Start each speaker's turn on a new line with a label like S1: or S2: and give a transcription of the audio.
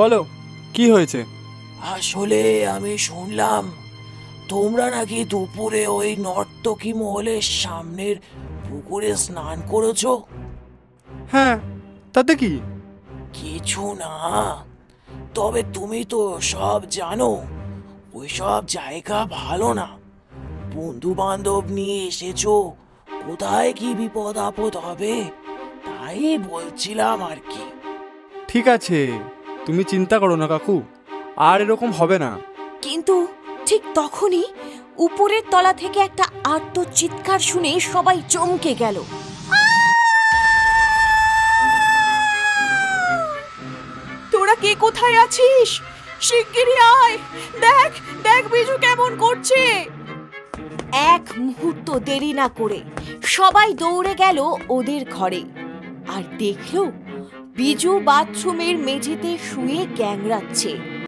S1: বলো কি হয়েছে?
S2: আসলে আমি শুনলাম তোমরা নাকি দুপুরে ওই নর্তকী মহলের সামনের পুকুরে স্নান করেছো।
S1: হ্যাঁ, তাতে কি?
S2: কিছু না, তবে তুমি তো সব জানো ওইসব জায়গা ভালো না। বন্ধু বান্ধব নিয়ে এসেছো, কোথায় কি বিপদ আপদ হবে তাই বলছিলাম আর কি।
S1: ঠিক আছে, তুমি চিন্তা করো না কাকু, আর এরকম হবে না।
S3: কিন্তু ঠিক তখনই উপরের তলা থেকে একটা আর্ত চিৎকার শুনে সবাই চমকে গেল।
S4: তোরা কে কোথায় আছিস? শিগগিরই আয়, দেখ দেখ বিজু কেমন করছে।
S3: এক মুহূর্ত দেরি না করে সবাই দৌড়ে গেল ওদের ঘরে, আর দেখলো বিজু বাথরুমের মেঝেতে শুয়ে গ্যাংরাচ্ছে।